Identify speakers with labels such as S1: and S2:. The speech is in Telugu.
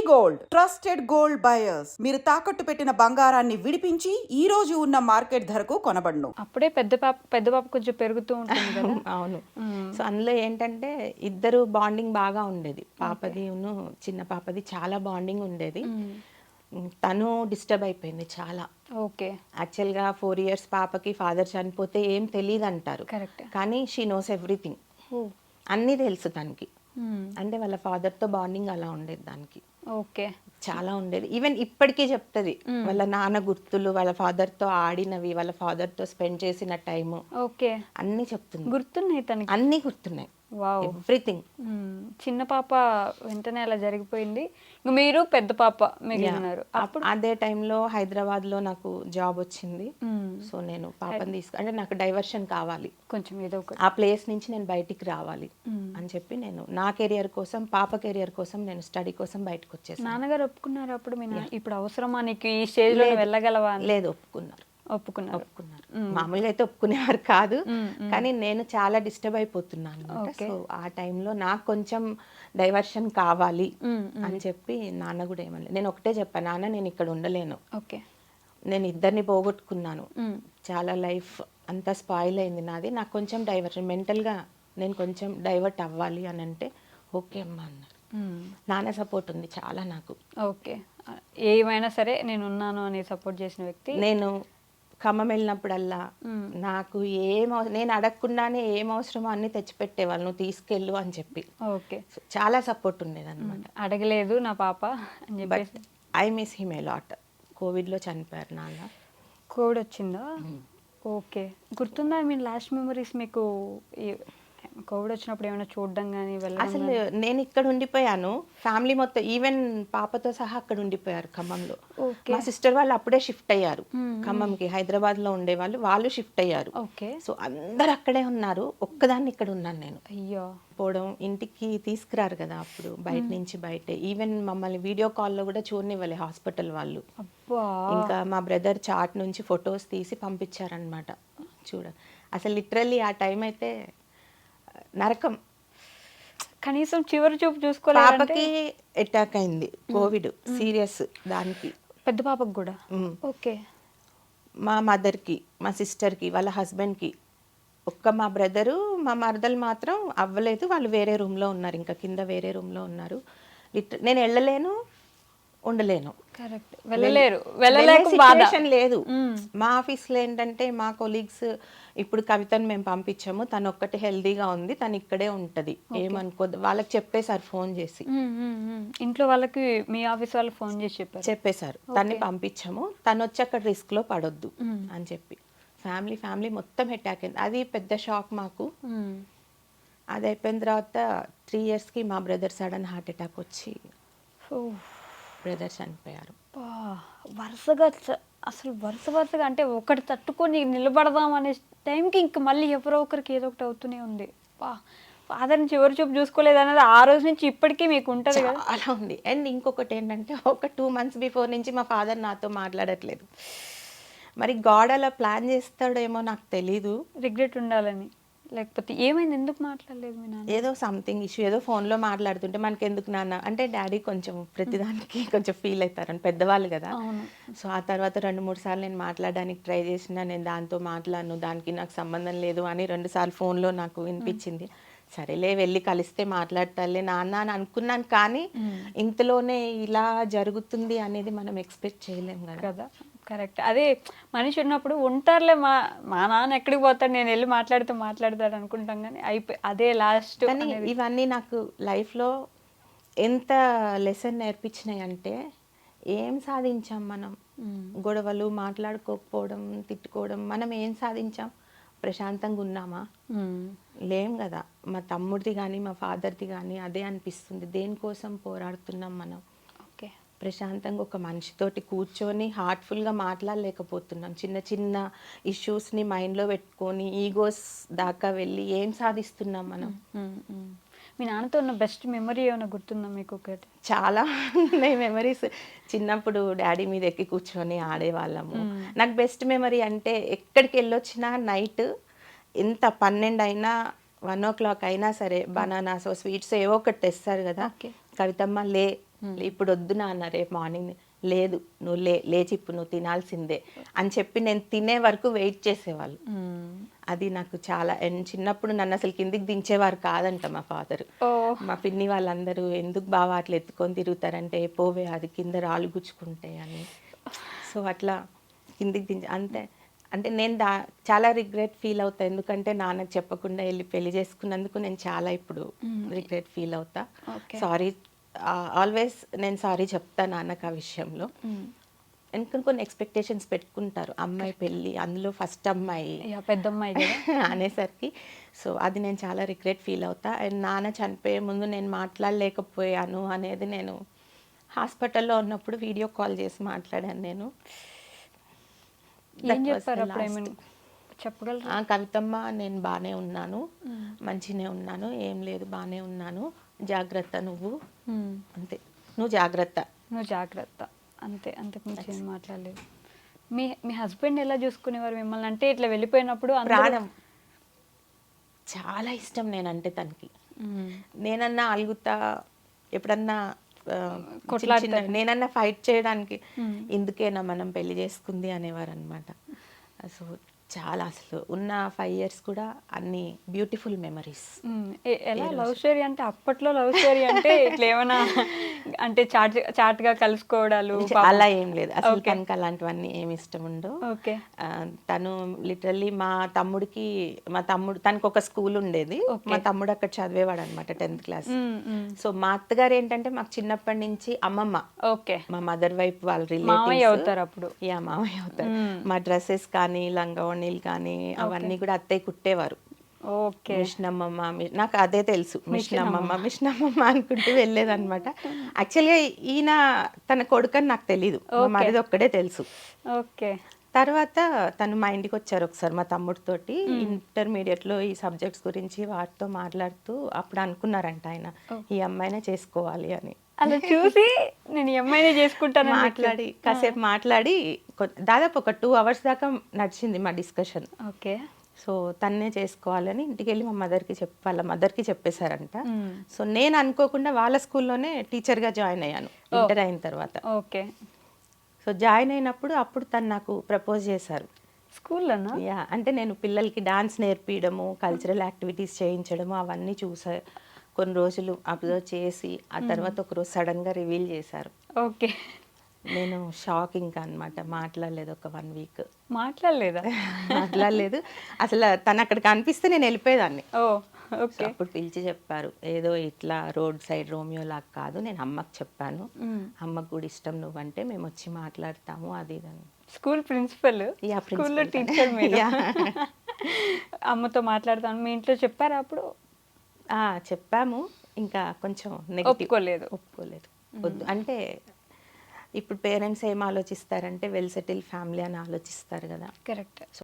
S1: గోల్డ్ ట్రస్టెడ్ గోల్డ్ బయర్స్ మీరు తాకట్టు పెట్టిన బంగారాన్ని విడిపించి ఈ రోజు ఉన్న మార్కెట్ ధరకు కొనబడును.
S2: అప్పుడే పెద్ద పాప కొంచెం పెరుగుతూ ఉంటుంది కదా.
S3: అవును. సో అందులో ఏంటంటే ఇద్దరు బాండింగ్ బాగా ఉండేది. పాపది చిన్న పాపది చాలా బాండింగ్ ఉండేది. తను డిస్టర్బ్ అయిపోయింది చాలా.
S2: ఓకే.
S3: యాక్చువల్గా 4 years పాపకి ఫాదర్ చనిపోతే ఏం తెలియదు అంటారు,
S2: కరెక్ట్.
S3: కానీ షీ నోస్ ఎవ్రీథింగ్. అన్నీ తెలుసు తనకి. అంటే వాళ్ళ ఫాదర్తో బాండింగ్ అలా ఉండేది దానికి.
S2: ఓకే.
S3: చాలా ఉండేది. ఈవెన్ ఇప్పటికీ చెప్తుంది వాళ్ళ నాన్న గుర్తులు, వాళ్ళ ఫాదర్తో ఆడినవి, వాళ్ళ ఫాదర్తో స్పెండ్ చేసిన టైము,
S2: ఓకే,
S3: అన్నీ చెప్తుంది.
S2: గుర్తున్నాయి తనకి,
S3: అన్నీ గుర్తున్నాయి.
S2: Wow,
S3: everything.
S2: చిన్న పాప వెంటనే అలా జరిగిపోయింది. ఇంక మీరు పెద్ద పాప మిగిలినారు.
S3: అప్పుడు అదే టైంలో హైదరాబాద్లో నాకు జాబ్ వచ్చింది. సో నేను పాపని అంటే నాకు డైవర్షన్ కావాలి,
S2: కొంచెం ఏదో ఒక
S3: ఆ ప్లేస్ నుంచి నేను బయటికి రావాలి అని చెప్పి నేను నా కెరియర్ కోసం, పాప కెరియర్ కోసం నేను స్టడీ కోసం బయటకు వచ్చేసాను.
S2: నాన్నగారు ఒప్పుకున్నారు అప్పుడు? మీ ఇప్పుడు అవసరమా నీకు ఈ స్టేజ్ లో వెళ్ళగలవా?
S3: లేదు, ఒప్పుకున్నారు.
S2: ఒప్పుకున్నారు.
S3: మామూలుగా అయితే ఒప్పుకునేవారు కాదు, కానీ నేను చాలా డిస్టర్బ్ అయిపోతున్నాను. సో ఆ టైంలో నాకు కొంచెం డైవర్షన్ కావాలి అని చెప్పి నాన్న కూడా ఏమన్నా, నేను ఒకటే చెప్పాను, నాన్న నేను ఇక్కడ ఉండలేను,
S2: ఓకే,
S3: నేను ఇద్దరిని పోగొట్టుకున్నాను, చాలా లైఫ్ అంతా స్పాయిల్ అయింది నాది, నాకు కొంచెం డైవర్షన్, మెంటల్గా నేను కొంచెం డైవర్ట్ అవ్వాలి అని అంటే ఓకే అమ్మా అన్నారు. నాన్న సపోర్ట్ ఉంది చాలా నాకు.
S2: ఓకే, ఏమైనా సరే నేను ఉన్నాను అని సపోర్ట్ చేసిన వ్యక్తి.
S3: నేను ఖమ్మం వెళ్ళినప్పుడల్లా నాకు నేను అడగకుండానే ఏం అవసరమో అన్ని తెచ్చిపెట్టేవాళ్ళు, నువ్వు తీసుకెళ్ళు అని చెప్పి.
S2: ఓకే,
S3: చాలా సపోర్ట్ ఉండేది అనమాట.
S2: అడగలేదు నా పాప అని చెప్పేసి.
S3: I miss him a lot. కోవిడ్లో చనిపోయారు నాన్న.
S2: కోవిడ్ వచ్చిందా? ఓకే, గుర్తుందా మీ లాస్ట్ మెమరీస్ మీకు? కోవిడ్ వచ్చినప్పుడు ఏమైనా చూడడం కానీ వెళ్ళడం?
S3: అసలు నేను ఇక్కడ ఉండిపోయాను, ఫ్యామిలీ మొత్తం ఈవెన్ పాపతో సహా అక్కడ ఉండిపోయారు ఖమ్మంలో. మా సిస్టర్ వాళ్ళు అప్పుడే షిఫ్ట్ అయ్యారు ఖమ్మంకి, హైదరాబాద్లో ఉండేవాళ్ళు, వాళ్ళు షిఫ్ట్ అయ్యారు.
S2: ఓకే. సో
S3: అందరు అక్కడే ఉన్నారు, ఒక్కదాన్ని ఇక్కడ ఉన్నాను నేను.
S2: అయ్యో.
S3: పోవడం, ఇంటికి తీసుకురారు కదా అప్పుడు, బయట నుంచి బయటే. ఈవెన్ మమ్మల్ని వీడియో కాల్లో కూడా చూడనివ్వలే హాస్పిటల్ వాళ్ళు. ఇంకా మా బ్రదర్ చాట్ నుంచి ఫొటోస్ తీసి పంపించారనమాట. చూడ అసలు లిటరల్లీ ఆ టైం అయితే నరకం.
S2: కనీసం చివరి చూపు చూసుకోలేదు.
S3: పాపకి అటాక్ అయింది, కోవిడ్ సీరియస్, దానికి
S2: పెద్ద పాపకు కూడా. ఓకే.
S3: మా మదర్కి, మా సిస్టర్కి, వాళ్ళ హస్బెండ్కి, ఒక్క మా బ్రదరు మా మరదలు మాత్రం అవ్వలేదు, వాళ్ళు వేరే రూమ్లో ఉన్నారు, ఇంకా కింద వేరే రూమ్లో ఉన్నారు. నేను వెళ్ళలేను, ఉండలేను.
S2: కరెక్ట్, వెళ్ళలేరు,
S3: సిచ్యువేషన్ లేదు. మా ఆఫీస్లో ఏంటంటే మా కొలీగ్స్, ఇప్పుడు కవితను మేము పంపించాము, తను ఒక్కటి హెల్దీగా ఉంది, తను ఇక్కడే ఉంటుంది, ఏమనుకోదు, వాళ్ళకి చెప్పేశారు ఫోన్ చేసి.
S2: ఇంట్లో వాళ్ళకి మీ ఆఫీస్ వాళ్ళకి ఫోన్ చేసి
S3: చెప్పేశారు తన్ని పంపించాము, తను వచ్చి అక్కడ రిస్క్లో పడొద్దు అని చెప్పి. ఫ్యామిలీ మొత్తం అటాక్ అయింది. అది పెద్ద షాక్ మాకు. అది అయిపోయిన తర్వాత 3 yearsకి మా బ్రదర్ సడన్ హార్ట్ అటాక్ వచ్చి బ్రదర్ చనిపోయారు.
S2: వరుసగా అసలు వరుసగా అంటే ఒకటి తట్టుకొని నిలబడదాం అనే టైంకి ఇంక మళ్ళీ ఎవరో ఒకరికి ఏదో ఒకటి అవుతూనే ఉంది. ఫాదర్ నుంచి ఎవరు చూపు చూసుకోలేదు అనేది ఆ రోజు నుంచి ఇప్పటికీ మీకు ఉంటుంది కదా.
S3: అలా ఉంది. అండ్ ఇంకొకటి ఏంటంటే, ఒక 2 months బిఫోర్ నుంచి మా ఫాదర్ నాతో మాట్లాడట్లేదు. మరి గాడ్ అలా ప్లాన్ చేస్తాడేమో నాకు తెలీదు.
S2: రిగ్రెట్ ఉండాలని, లేకపోతే ఏమైంది, ఎందుకు మాట్లాడలేదు మీ నాన్న?
S3: ఏదో సంథింగ్ ఇష్యూ, ఏదో ఫోన్లో మాట్లాడుతుంటే మనకి ఎందుకు నాన్న అంటే, డాడీ కొంచెం ప్రతిదానికి కొంచెం ఫీల్ అవుతారని, పెద్దవాళ్ళు కదా. సో ఆ తర్వాత 2-3 సార్లు నేను మాట్లాడడానికి ట్రై చేసినా, నేను దాంతో మాట్లాడను, దానికి నాకు సంబంధం లేదు అని 2 సార్లు ఫోన్లో నాకు వినిపించింది. సరేలే వెళ్ళి కలిస్తే మాట్లాడతాలే నాన్న అని అనుకున్నాను, కానీ ఇంతలోనే ఇలా జరుగుతుంది అనేది మనం ఎక్స్పెక్ట్ చేయలేము కదా.
S2: కరెక్ట్. అదే మనిషి ఉన్నప్పుడు ఉంటారులే, మా నాన్న ఎక్కడికి పోతాడు, నేను వెళ్ళి మాట్లాడతాడు అనుకుంటాం, కానీ అదే లాస్ట్.
S3: కానీ ఇవన్నీ నాకు లైఫ్లో ఎంత లెసన్ నేర్పించినాయి అంటే, ఏం సాధించాం మనం? గొడవలు, మాట్లాడుకోకపోవడం, తిట్టుకోవడం, మనం ఏం సాధించాం? ప్రశాంతంగా ఉన్నామా? లేం కదా. మా తమ్ముడిది కానీ మా ఫాదర్ది కానీ అదే అనిపిస్తుంది, దేనికోసం పోరాడుతున్నాం మనం?
S2: ఓకే.
S3: ప్రశాంతంగా ఒక మనిషితోటి కూర్చొని హార్ట్ఫుల్గా మాట్లాడలేకపోతున్నాం. చిన్న ఇష్యూస్ని మైండ్లో పెట్టుకొని ఈగోస్ దాకా వెళ్ళి ఏం సాధిస్తున్నాం మనం?
S2: మీ నాన్నతో ఉన్న బెస్ట్ మెమరీ ఏమైనా గుర్తుందా మీకు? ఒకటి
S3: చాలా ఉన్నాయి మెమరీస్. చిన్నప్పుడు డాడీ మీద ఎక్కి కూర్చొని ఆడేవాళ్ళము. నాకు బెస్ట్ మెమరీ అంటే, ఎక్కడికి వెళ్ళొచ్చినా నైట్ ఎంత 12 అయినా 1 o'clock అయినా సరే, బనానాస్, స్వీట్స్ ఏవో ఒకటి తెస్తారు కదా. కవితమ్మ లే, ఇప్పుడు వద్దు నాన్న రేపు మార్నింగ్ లేదు నువ్వు లేచి ఇప్పుడు నువ్వు తినాల్సిందే అని చెప్పి నేను తినే వరకు వెయిట్ చేసేవాళ్ళు. అది నాకు చాలా చిన్నప్పుడు నన్ను అసలు కిందికి దించేవారు కాదంట మా ఫాదర్. మా పిన్ని వాళ్ళందరూ ఎందుకు బావా అట్లా ఎత్తుకొని తిరుగుతారంటే పోవే అది కింద రాళ్ళు గుచ్చుకుంటే అని. సో అట్లా కిందికి దించ అంతే. అంటే నేను చాలా రిగ్రెట్ ఫీల్ అవుతా, ఎందుకంటే నాన్నకు చెప్పకుండా వెళ్ళి పెళ్లి చేసుకున్నందుకు నేను చాలా ఇప్పుడు రిగ్రెట్ ఫీల్ అవుతా. సారీ, ఆల్వేస్ నేను సారీ చెప్తా నాన్నకు ఆ విషయంలో. ఎందుకంటే కొన్ని ఎక్స్పెక్టేషన్స్ పెట్టుకుంటారు, అమ్మాయి పెళ్ళి అందులో ఫస్ట్ అమ్మాయి
S2: పెద్ద అమ్మాయి
S3: అనేసరికి. సో అది నేను చాలా రిగ్రెట్ ఫీల్ అవుతా. అండ్ నాన్న చనిపోయే ముందు నేను మాట్లాడలేకపోయాను అనేది నేను హాస్పిటల్లో ఉన్నప్పుడు వీడియో కాల్ చేసి మాట్లాడాను నేను.
S2: ఏం చెప్పారు అప్పుడు? చెప్పగలరా?
S3: కవితమ్మ నేను బాగానే ఉన్నాను, మంచిగానే ఉన్నాను, ఏం లేదు బాగానే ఉన్నాను, జాగ్రత్త నువ్వు, అంతే నువ్వు జాగ్రత్త,
S2: నువ్వు జాగ్రత్త, అంతే. అంతకు మించి ఏం మాట్లాడలేదు. మీ హస్బెండ్ ఎలా చూసుకునేవారు మిమ్మల్ని? అంటే ఇట్లా వెళ్ళిపోయినప్పుడు
S3: ప్రాణం, చాలా ఇష్టం నేనంటే తనకి. నేనన్నా అలుగుతా, ఎప్పుడన్నా నేనన్నా ఫైట్ చేయడానికి ఇందుకేనా మనం పెళ్లి చేసుకుంది అనేవారు అనమాట. సో చాలా అసలు ఉన్న 5 years కూడా అన్ని బ్యూటిఫుల్ మెమరీస్.
S2: ఎలా లవ్ స్టోరీ అంటే? అప్పట్లో లవ్ స్టోరీ అంటే ఇట్లా ఏమైనా అంటే చాట్గా కలుసుకోవడాలు
S3: అలా ఏం లేదు అసలు. తనకి అలాంటివన్నీ ఏమి ఇష్టం ఉండవు. తను లిటరల్లీ మా తమ్ముడు తనకు ఒక స్కూల్ ఉండేది, మా తమ్ముడు అక్కడ చదివేవాడు అనమాట 10th class. సో మా అత్తగారు ఏంటంటే మాకు చిన్నప్పటి నుంచి అమ్మమ్మ, మా మదర్ వైపు వాళ్ళ రిలేటివ్స్
S2: అవుతారు అప్పుడు.
S3: మామయ్య అవుతారు. మా డ్రెస్సెస్ కానీ లంగావణీలు కానీ అవన్నీ కూడా అత్తయ్య కుట్టేవారు. మిషనమ్మమ్మ, నాకు అదే తెలుసు, మిషనమ్మమ్మ అనుకుంటూ వెళ్ళేదన్నమాట. యాక్చువల్గా ఈయన తన కొడుకని నాకు తెలీదు, మరిది ఒక్కడే తెలుసు. తర్వాత తను మా ఇంటికి వచ్చారు ఒకసారి మా తమ్ముడితోటి. ఇంటర్మీడియట్లో ఈ సబ్జెక్ట్స్ గురించి వాటితో మాట్లాడుతూ అప్పుడు అనుకున్నారంట ఆయన ఈ అమ్మాయినే చేసుకోవాలి అని.
S2: అలా చూసి నేను ఈ అమ్మాయినే చేసుకుంటాను
S3: కాసేపు మాట్లాడి దాదాపు ఒక 2 hours దాకా నడిచింది మా డిస్కషన్. సో తన్నే చేసుకోవాలని ఇంటికి వెళ్ళి వాళ్ళ మదర్కి చెప్పేశారంట. సో నేను అనుకోకుండా వాళ్ళ స్కూల్లోనే టీచర్గా జాయిన్ అయ్యాను ఇంటర్ అయిన తర్వాత. సో జాయిన్ అయినప్పుడు అప్పుడు తను నాకు ప్రపోజ్ చేశారు
S2: స్కూల్లోనా.
S3: అంటే నేను పిల్లలకి డాన్స్ నేర్పించడము, కల్చరల్ యాక్టివిటీస్ చేయించడము అవన్నీ చూసా. కొన్ని రోజులు అబ్జర్వ్ చేసి ఆ తర్వాత ఒకరోజు సడన్గా రివీల్ చేశారు. నేను షాక్ ఇంకా అనమాట. మాట్లాడలేదు ఒక 1 week. మాట్లాడలేదు అసలు. తను అక్కడ కనిపిస్తే నేను వెళ్ళిపోయేదాన్ని. అప్పుడు పిలిచి చెప్పారు, ఏదో ఇట్లా రోడ్ సైడ్ రోమియో లాగా కాదు, నేను అమ్మకు చెప్పాను, అమ్మకు కూడా ఇష్టం నువ్వంటే, మేము వచ్చి మాట్లాడతాము అది ఇదని.
S2: స్కూల్ ప్రిన్సిపల్, స్కూల్లో టీచర్ మీరు. అమ్మతో మాట్లాడతాను మీ ఇంట్లో చెప్పారా అప్పుడు?
S3: చెప్పాము. ఇంకా కొంచెం
S2: ఒప్పుకోలేదు.
S3: వద్దు అంటే ఇప్పుడు పేరెంట్స్ ఏం ఆలోచిస్తారంటే వెల్ సెటిల్ ఫ్యామిలీ అని ఆలోచిస్తారు కదా.
S2: కరెక్ట్.